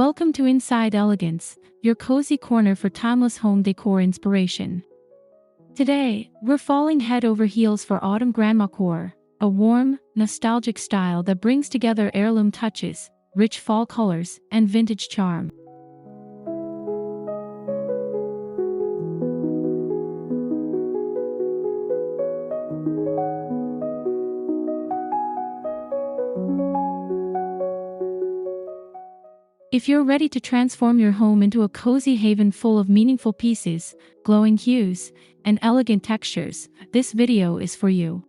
Welcome to Inside Elegance, your cozy corner for timeless home decor inspiration. Today, we're falling head over heels for autumn Grandmacore, a warm, nostalgic style that brings together heirloom touches, rich fall colors, and vintage charm. If you're ready to transform your home into a cozy haven full of meaningful pieces, glowing hues, and elegant textures, this video is for you.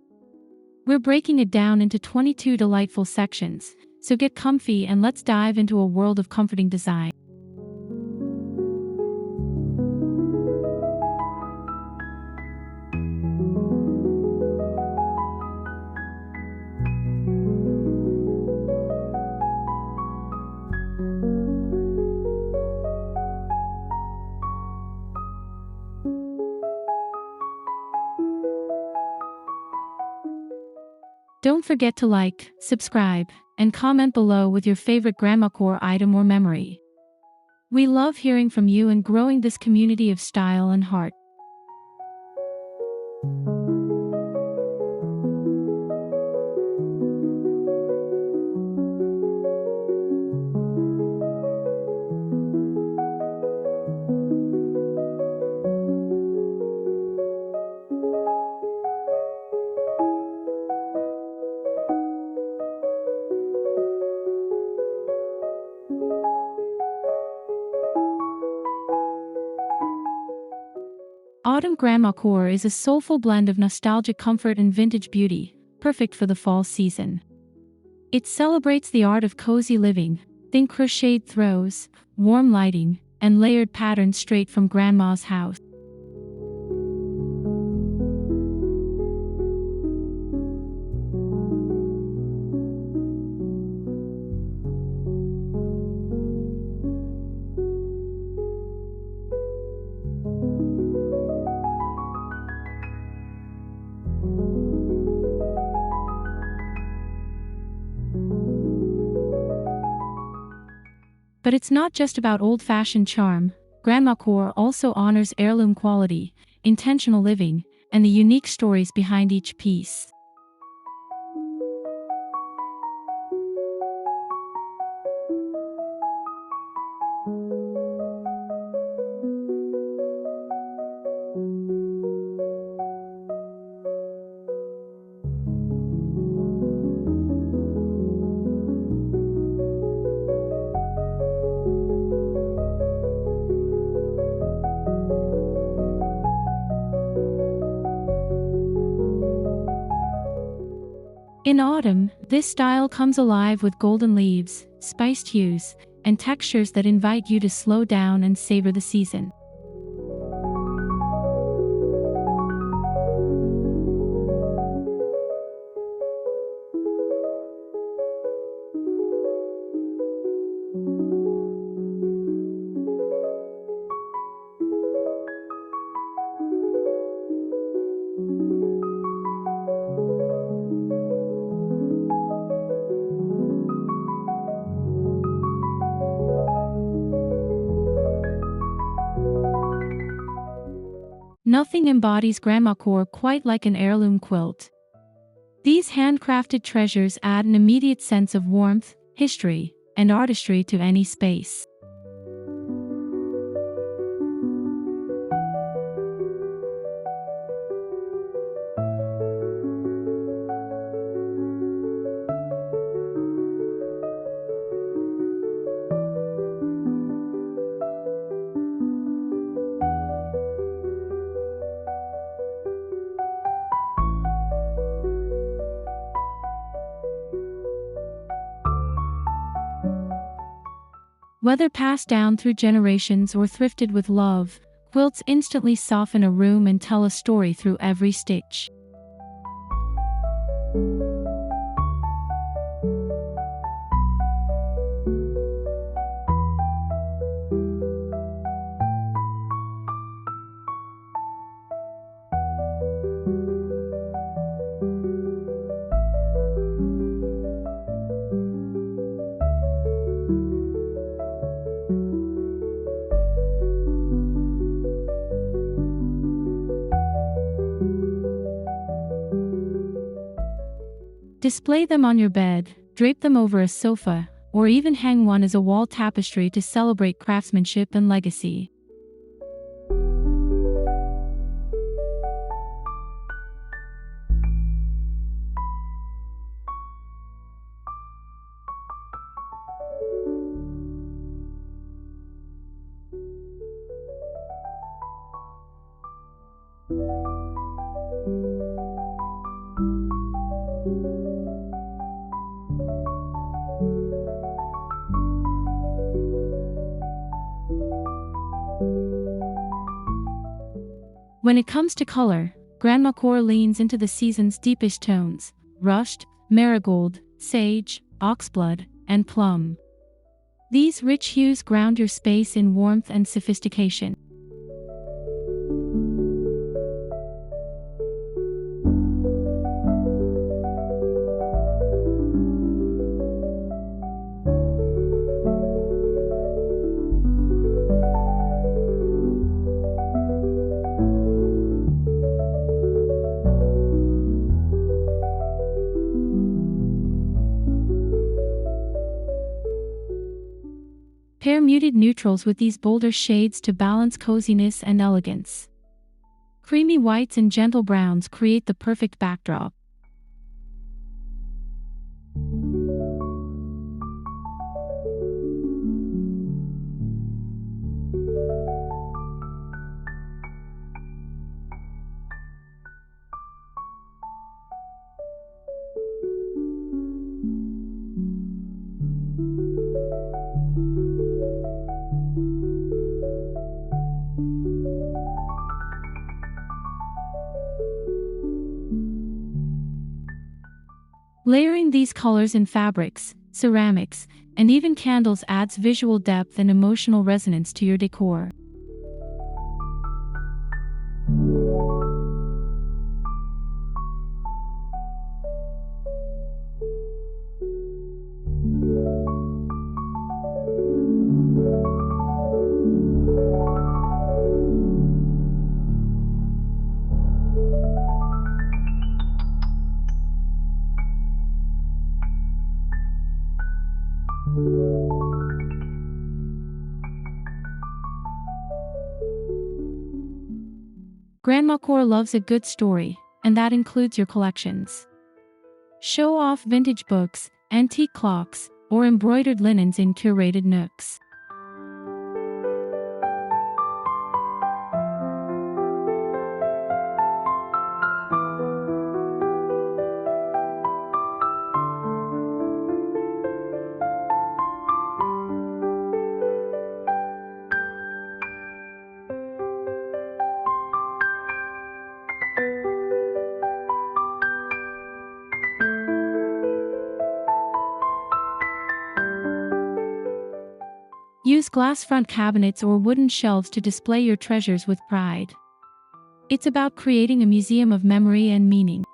We're breaking it down into 22 delightful sections, so get comfy and let's dive into a world of comforting design. Don't forget to like, subscribe, and comment below with your favorite Grandmacore item or memory. We love hearing from you and growing this community of style and heart. Autumn Grandmacore is a soulful blend of nostalgic comfort and vintage beauty, perfect for the fall season. It celebrates the art of cozy living, think crocheted throws, warm lighting, and layered patterns straight from Grandma's house. But it's not just about old-fashioned charm. Grandmacore also honors heirloom quality, intentional living, and the unique stories behind each piece. In autumn, this style comes alive with golden leaves, spiced hues, and textures that invite you to slow down and savor the season. Nothing embodies Grandmacore quite like an heirloom quilt. These handcrafted treasures add an immediate sense of warmth, history, and artistry to any space. Whether passed down through generations or thrifted with love, quilts instantly soften a room and tell a story through every stitch. Display them on your bed, drape them over a sofa, or even hang one as a wall tapestry to celebrate craftsmanship and legacy. When it comes to color, Grandmacore leans into the season's deepest tones: rushed, marigold, sage, oxblood, and plum. These rich hues ground your space in warmth and sophistication. Pair muted neutrals with these bolder shades to balance coziness and elegance. Creamy whites and gentle browns create the perfect backdrop. Layering these colors in fabrics, ceramics, and even candles adds visual depth and emotional resonance to your decor. Grandmacore loves a good story, and that includes your collections. Show off vintage books, antique clocks, or embroidered linens in curated nooks. Use glass front cabinets or wooden shelves to display your treasures with pride. It's about creating a museum of memory and meaning.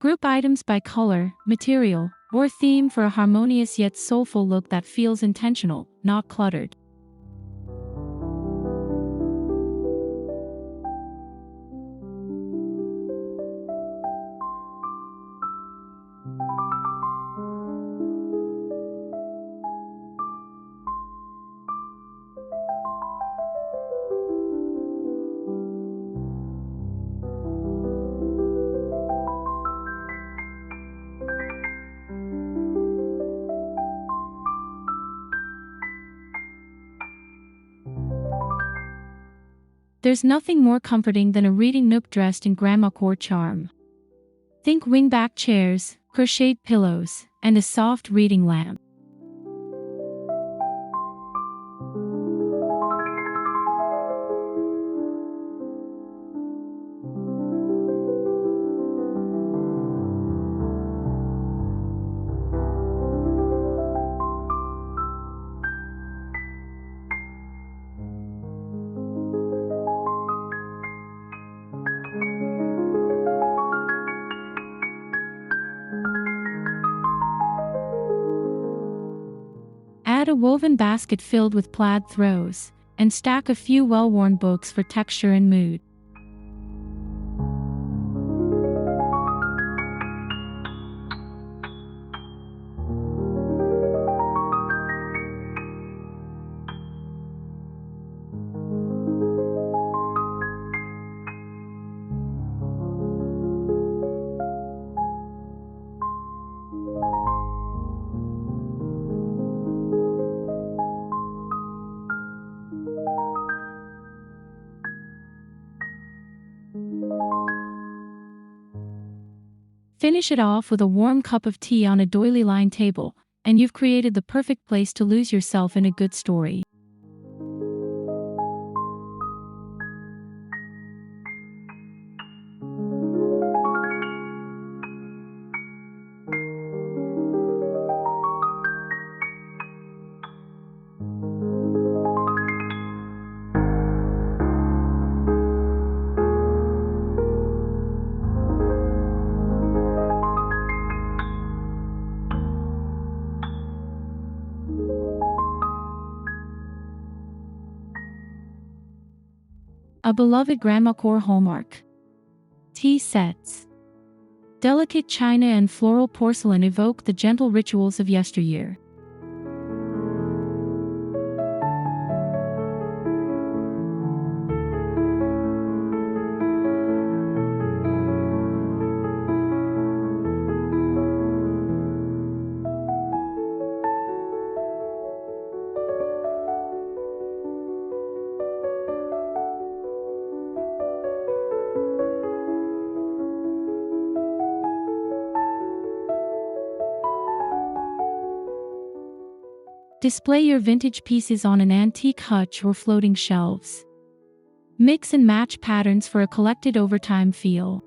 Group items by color, material, or theme for a harmonious yet soulful look that feels intentional, not cluttered. There's nothing more comforting than a reading nook dressed in Grandmacore charm. Think wingback chairs, crocheted pillows, and a soft reading lamp. Add a woven basket filled with plaid throws, and stack a few well-worn books for texture and mood. Finish it off with a warm cup of tea on a doily-lined table, and you've created the perfect place to lose yourself in a good story. A beloved Grandmacore hallmark. Tea sets. Delicate china and floral porcelain evoke the gentle rituals of yesteryear. Display your vintage pieces on an antique hutch or floating shelves. Mix and match patterns for a collected over time feel.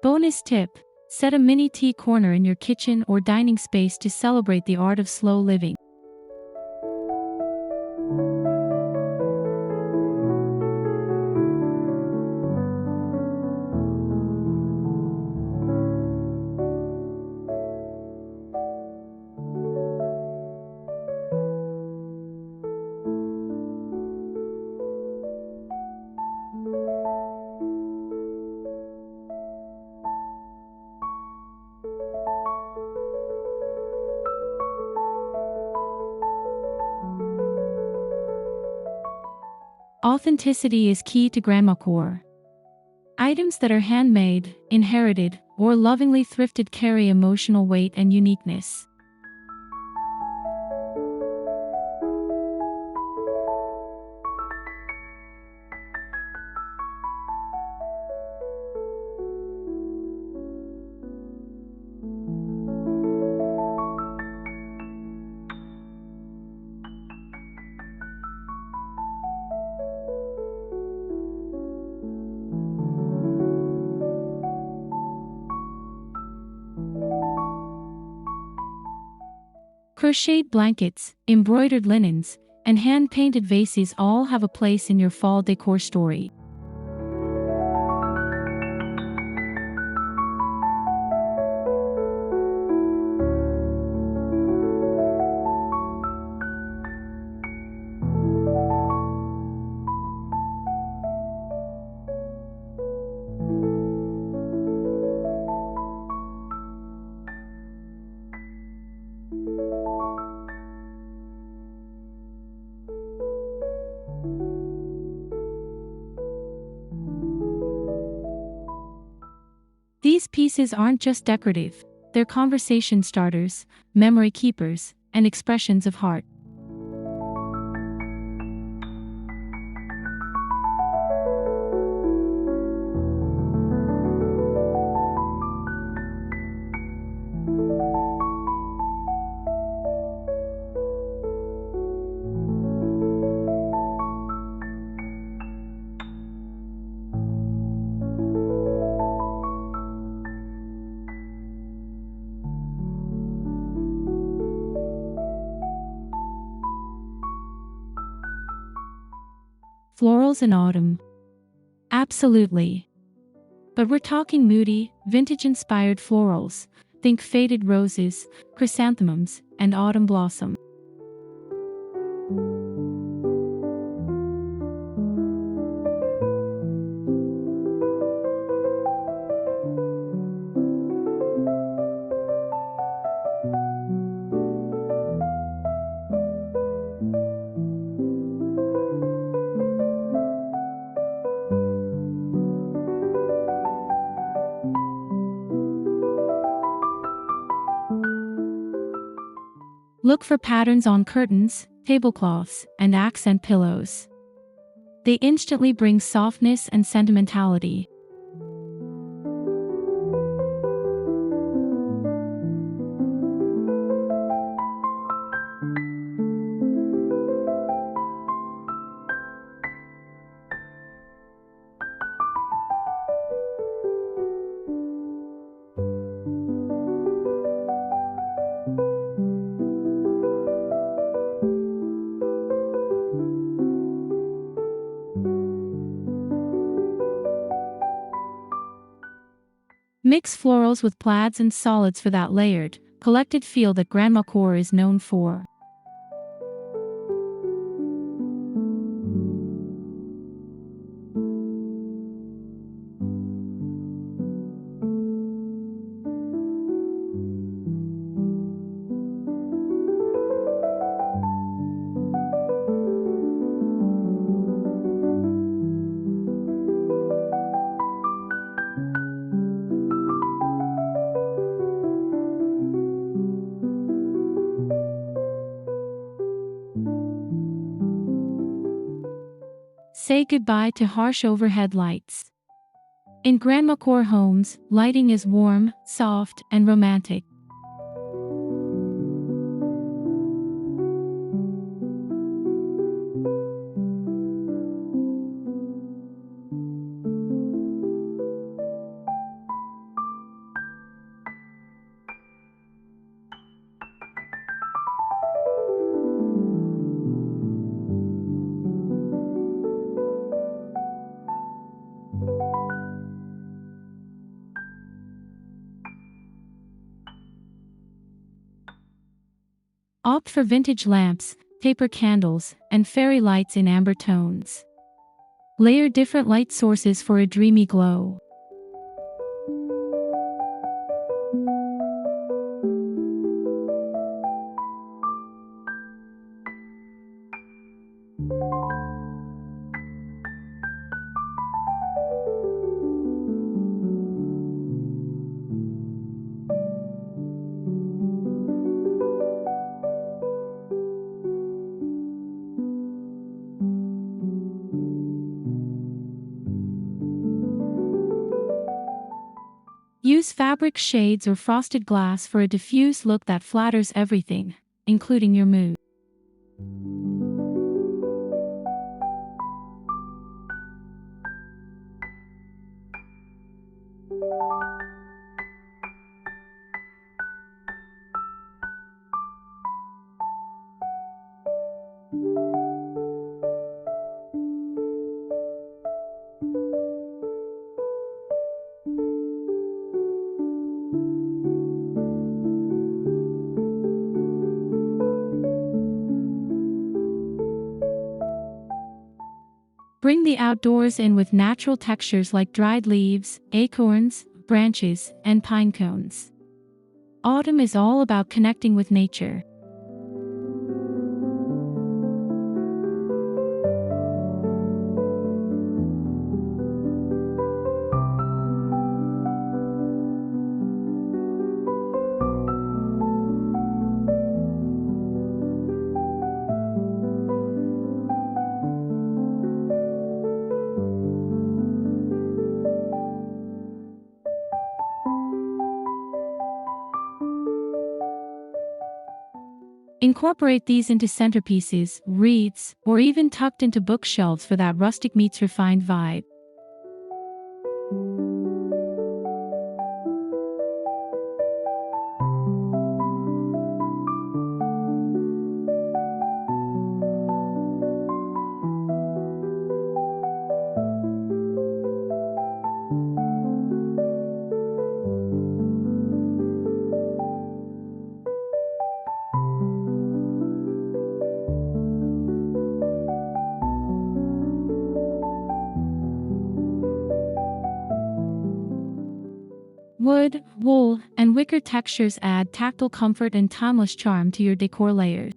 Bonus tip: set a mini tea corner in your kitchen or dining space to celebrate the art of slow living. Authenticity is key to Grandmacore. Items that are handmade, inherited, or lovingly thrifted carry emotional weight and uniqueness. Crocheted blankets, embroidered linens, and hand-painted vases all have a place in your fall decor story. These pieces aren't just decorative, they're conversation starters, memory keepers, and expressions of heart. Florals in autumn. Absolutely. But we're talking moody, vintage-inspired florals. Think faded roses, chrysanthemums, and autumn blossom. Look for patterns on curtains, tablecloths, and accent pillows. They instantly bring softness and sentimentality. Mix florals with plaids and solids for that layered, collected feel that Grandmacore is known for. Say goodbye to harsh overhead lights. In Grandmacore homes, lighting is warm, soft, and romantic. Opt for vintage lamps, paper candles, and fairy lights in amber tones. Layer different light sources for a dreamy glow. Use fabric shades or frosted glass for a diffuse look that flatters everything, including your mood. Bring the outdoors in with natural textures like dried leaves, acorns, branches, and pine cones. Autumn is all about connecting with nature. Incorporate these into centerpieces, wreaths, or even tucked into bookshelves for that rustic meets refined vibe. Wood, wool, and wicker textures add tactile comfort and timeless charm to your decor layers.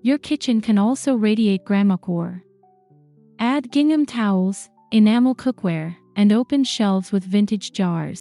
Your kitchen can also radiate Grandmacore. Add gingham towels, enamel cookware, and open shelves with vintage jars.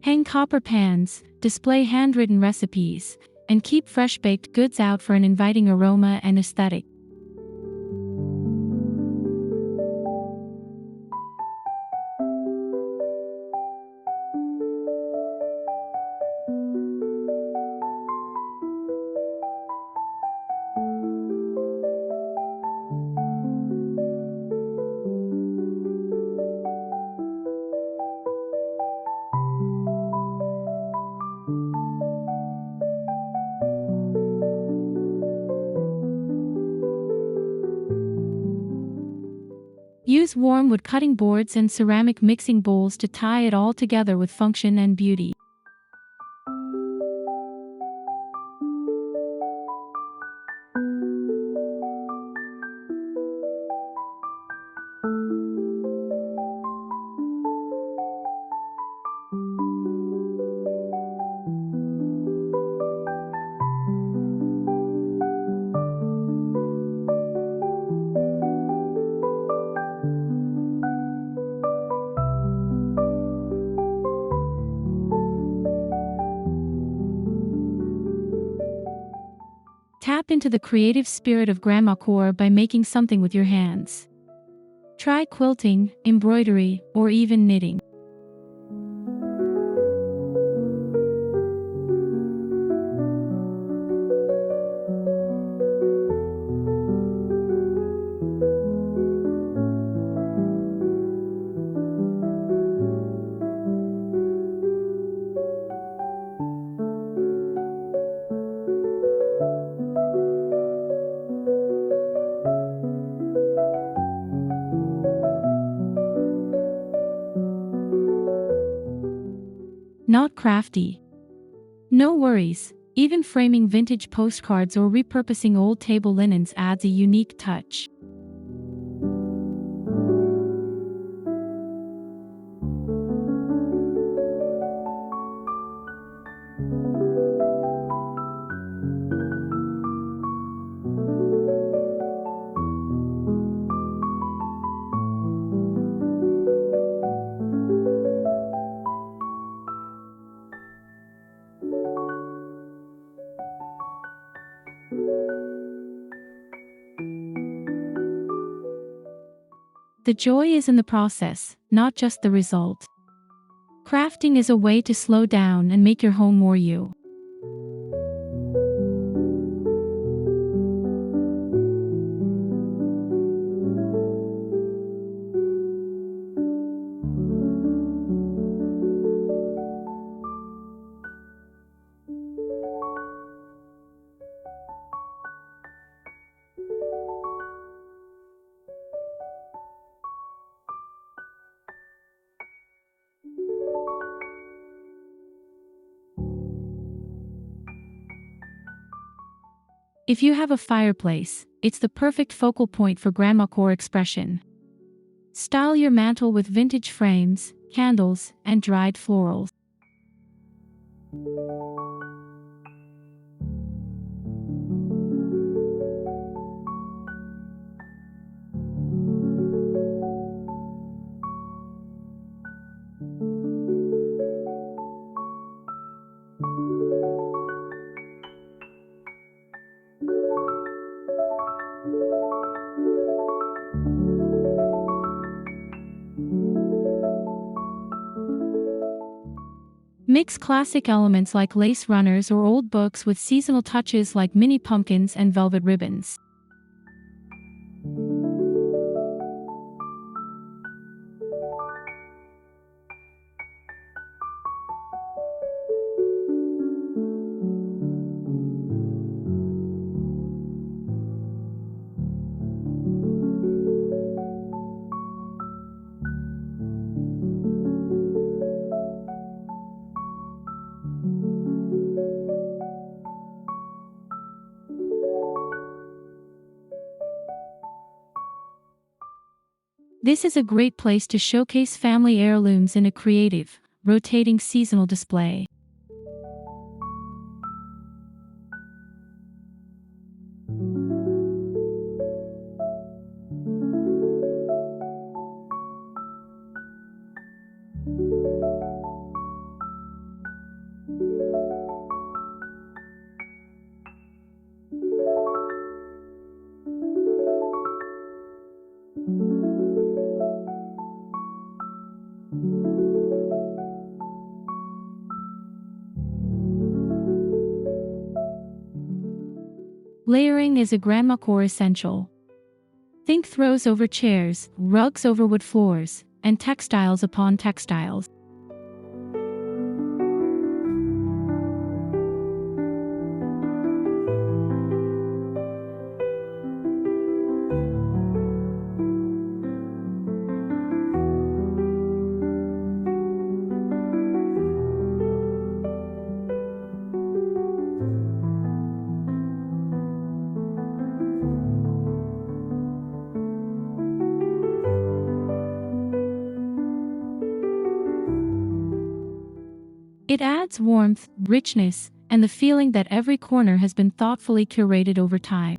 Hang copper pans, display handwritten recipes, and keep fresh baked goods out for an inviting aroma and aesthetic. Use warm wood cutting boards and ceramic mixing bowls to tie it all together with function and beauty. Tap into the creative spirit of Grandmacore by making something with your hands. Try quilting, embroidery, or even knitting. Not crafty? No worries, even framing vintage postcards or repurposing old table linens adds a unique touch. The joy is in the process, not just the result. Crafting is a way to slow down and make your home more you. If you have a fireplace, it's the perfect focal point for Grandmacore expression. Style your mantel with vintage frames, candles, and dried florals. Mix classic elements like lace runners or old books with seasonal touches like mini pumpkins and velvet ribbons. This is a great place to showcase family heirlooms in a creative, rotating seasonal display. Layering is a Grandmacore essential. Think throws over chairs, rugs over wood floors, and textiles upon textiles. It adds warmth, richness, and the feeling that every corner has been thoughtfully curated over time.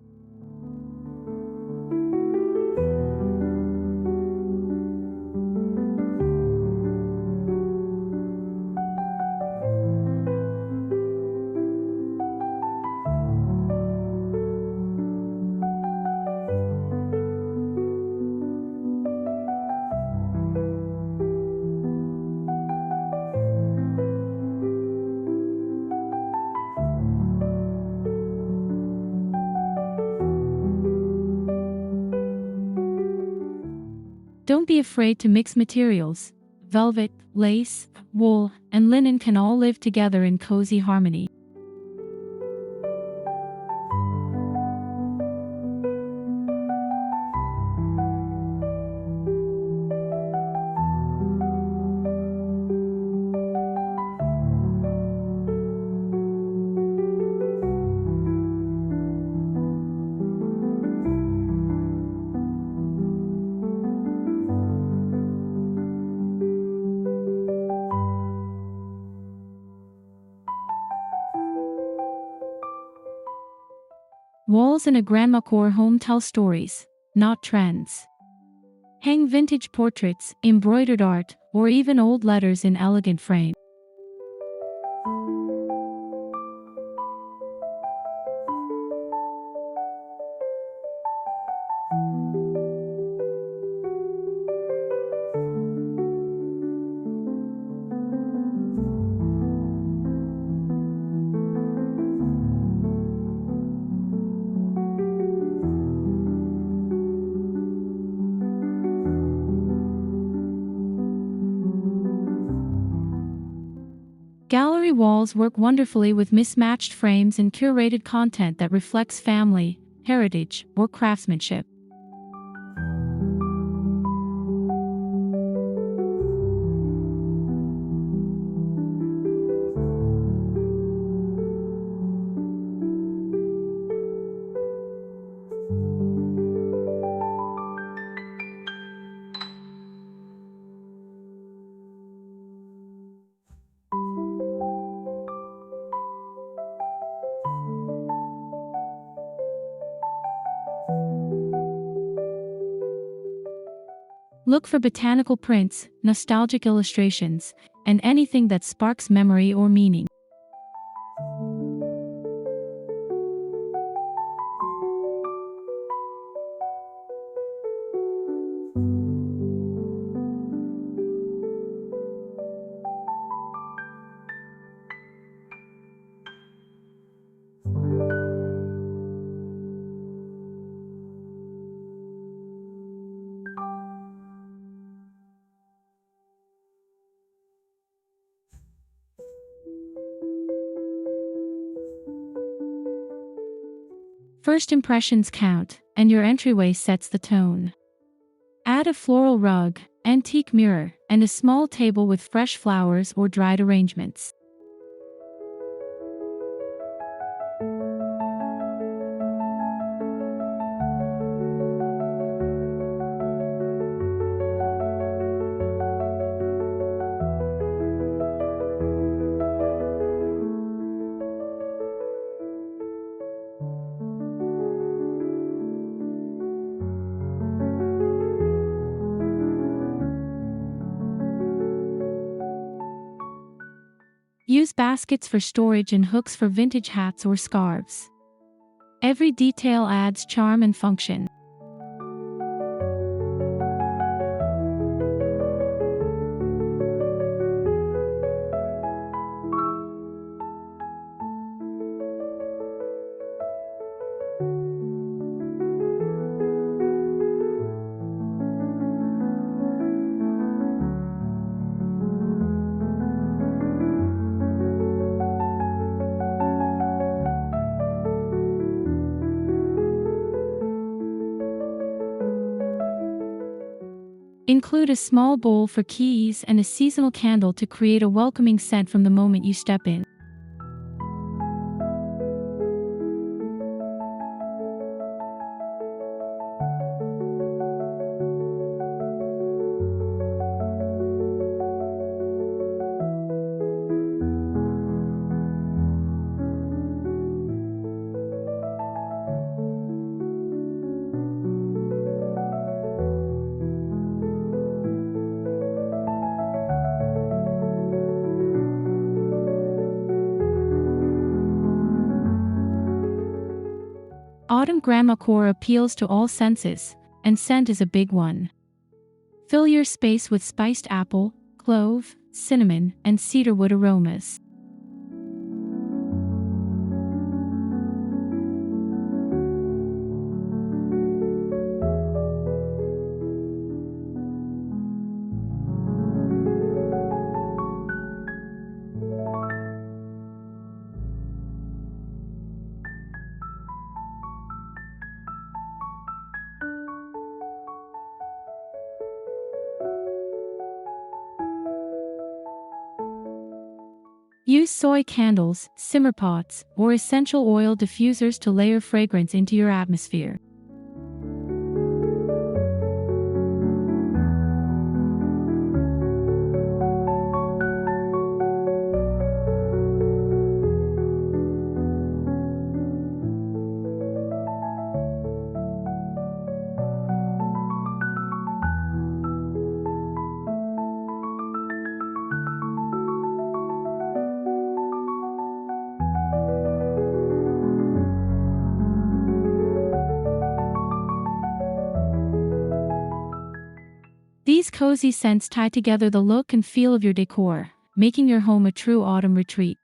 Don't be afraid to mix materials. Velvet, lace, wool, and linen can all live together in cozy harmony. Walls in a Grandmacore home tell stories, not trends. Hang vintage portraits, embroidered art, or even old letters in elegant frames. Gallery walls work wonderfully with mismatched frames and curated content that reflects family, heritage, or craftsmanship. Look for botanical prints, nostalgic illustrations, and anything that sparks memory or meaning. First impressions count, and your entryway sets the tone. Add a floral rug, antique mirror, and a small table with fresh flowers or dried arrangements. Use baskets for storage and hooks for vintage hats or scarves. Every detail adds charm and function. Include a small bowl for keys and a seasonal candle to create a welcoming scent from the moment you step in. Autumn Grandmacore appeals to all senses, and scent is a big one. Fill your space with spiced apple, clove, cinnamon, and cedarwood aromas. Use soy candles, simmer pots, or essential oil diffusers to layer fragrance into your atmosphere. These cozy scents tie together the look and feel of your decor, making your home a true autumn retreat.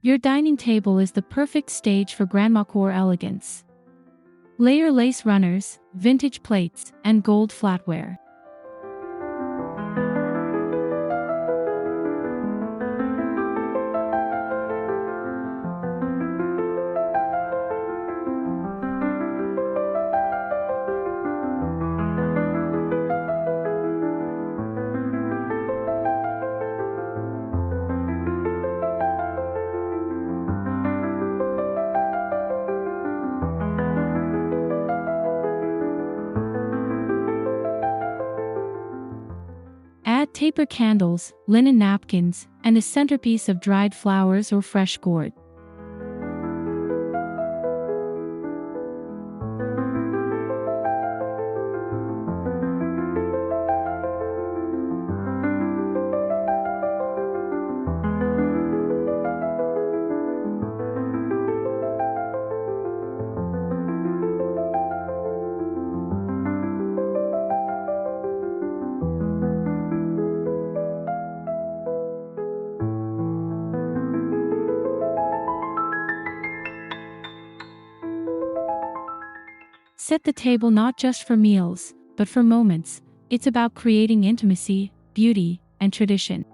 Your dining table is the perfect stage for Grandmacore elegance. Layer lace runners, vintage plates, and gold flatware. Add taper candles, linen napkins, and a centerpiece of dried flowers or fresh gourd. Set the table not just for meals, but for moments. It's about creating intimacy, beauty, and tradition.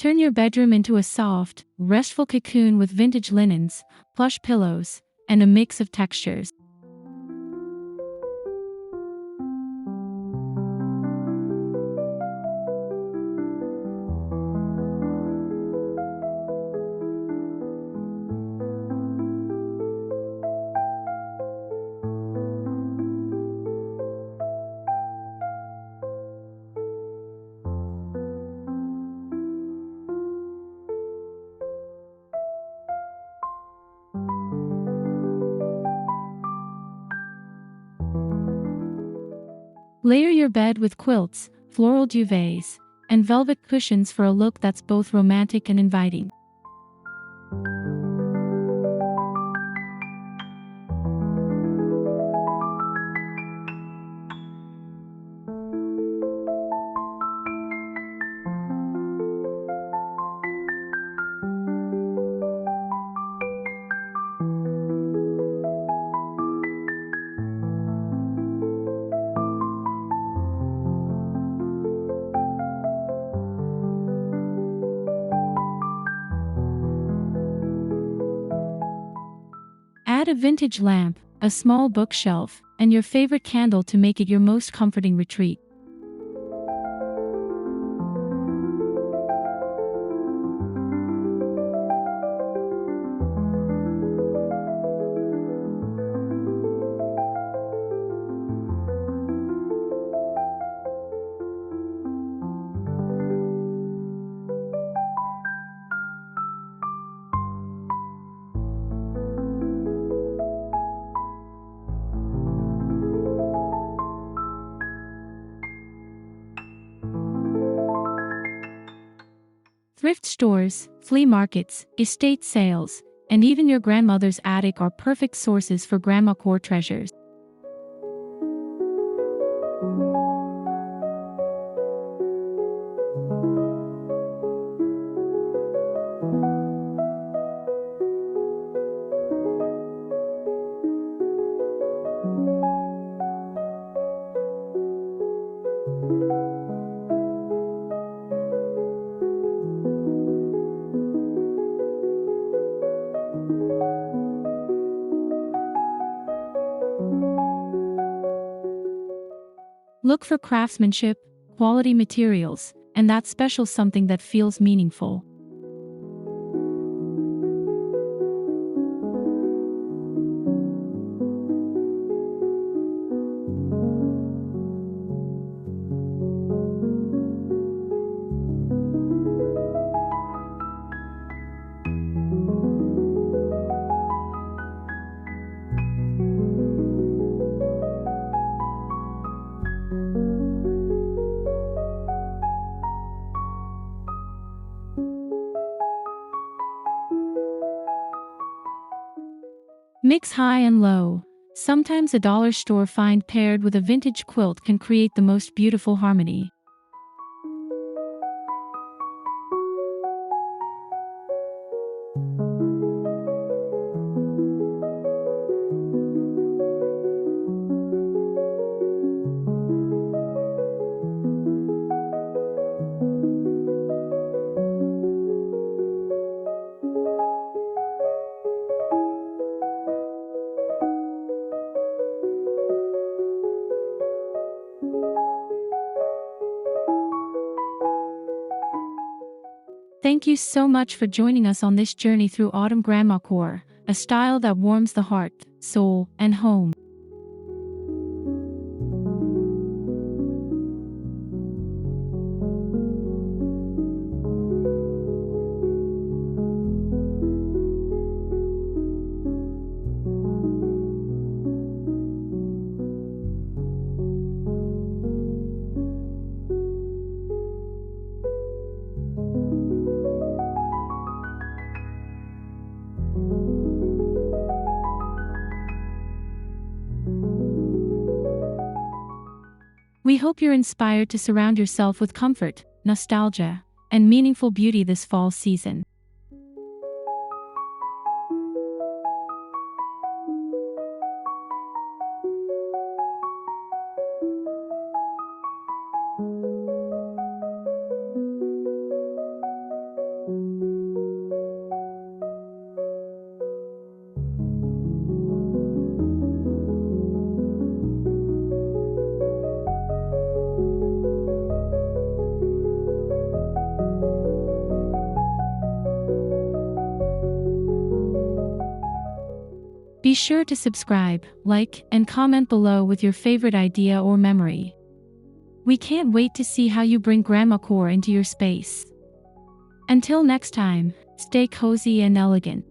Turn your bedroom into a soft, restful cocoon with vintage linens, plush pillows, and a mix of textures. Layer your bed with quilts, floral duvets, and velvet cushions for a look that's both romantic and inviting. Add a vintage lamp, a small bookshelf, and your favorite candle to make it your most comforting retreat. Thrift stores, flea markets, estate sales, and even your grandmother's attic are perfect sources for Grandmacore treasures. Look for craftsmanship, quality materials, and that special something that feels meaningful. Mix high and low. Sometimes a dollar store find paired with a vintage quilt can create the most beautiful harmony. Thank you so much for joining us on this journey through Autumn Grandmacore, a style that warms the heart, soul, and home. hope you're inspired to surround yourself with comfort, nostalgia, and meaningful beauty this fall season. Be sure to subscribe, like, and comment below with your favorite idea or memory. We can't wait to see how you bring Grandmacore into your space. Until next time, stay cozy and elegant.